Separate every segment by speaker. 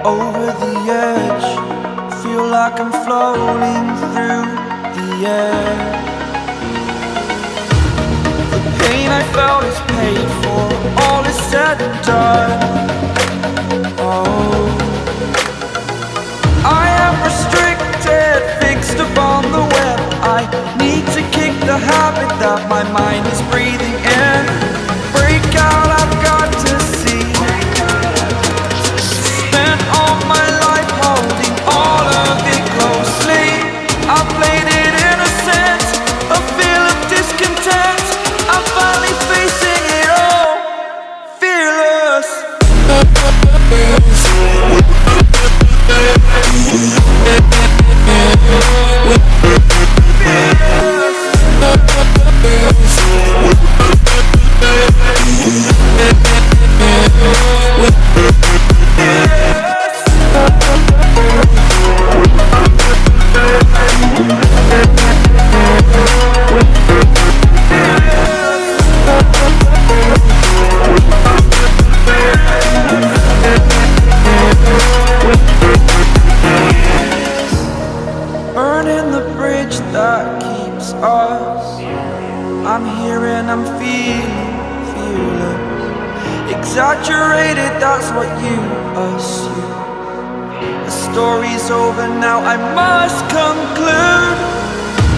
Speaker 1: over the edge. Feel like I'm floating through the air. The pain I felt is paid for, all is said and done. Oh, I am restricted, fixed upon the web. I need to kick the habit that my mind is breathing in. Break out, I've got to see. Spent all my life holding all of it closely. I played it innocent, a feel of discontent. I'm finally facing it all, fearless. Burning the bridge that keeps us. I'm here and I'm feeling fearless. Exaggerated, that's what you assume. The story's over now, I must conclude.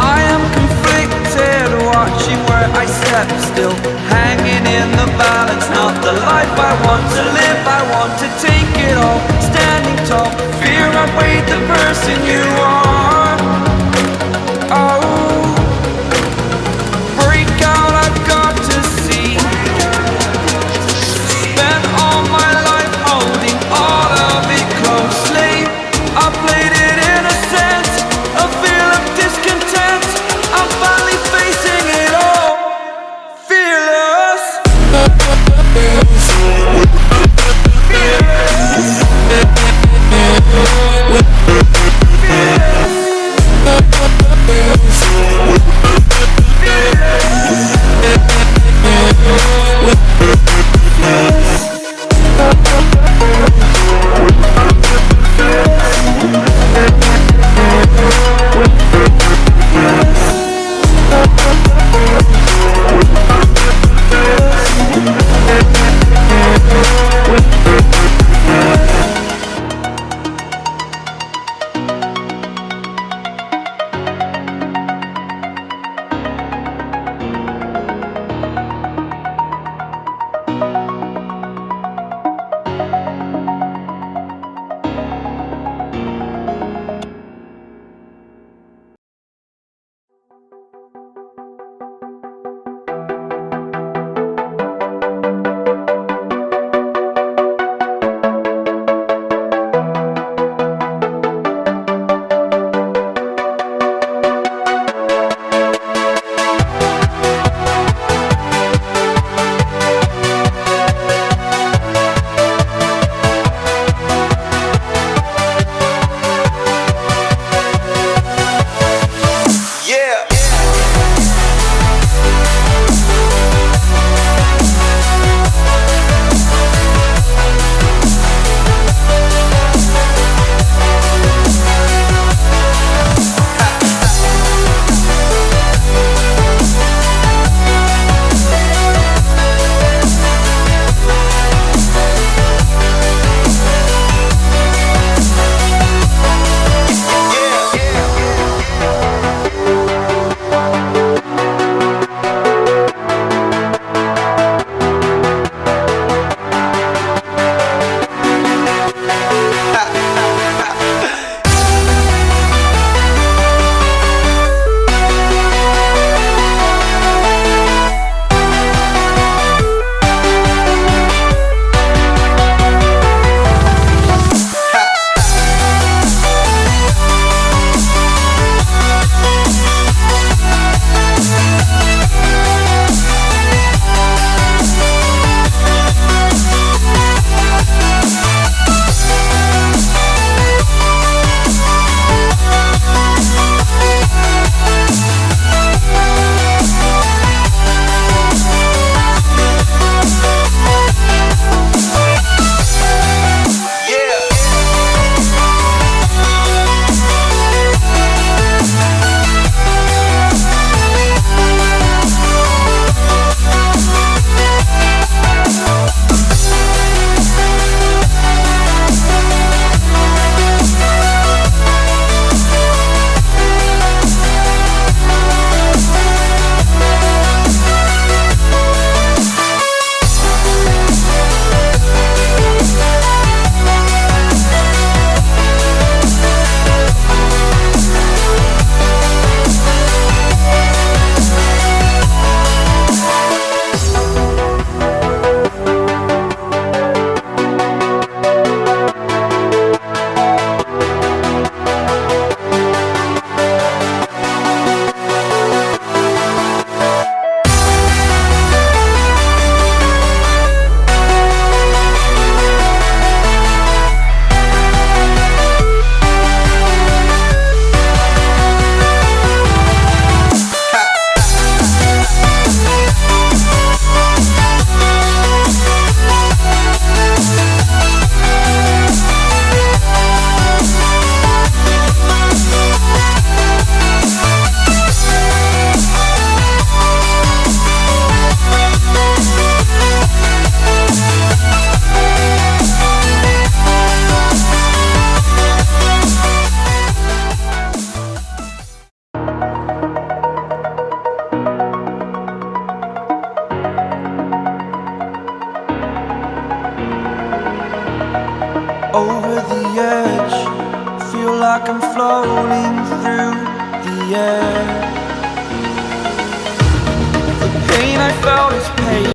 Speaker 1: I am conflicted, watching where I step still, hanging in the balance. Not the life I want to live, I want to take it all. Standing tall, fear I weighed the person you are. Oh, break out, I've got to see. Spent all my life holding all of it closely. I played it innocent, a feel of discontent. I'm finally facing it all, fearless. Fearless. like I'm floating through the air. The pain I felt is pain.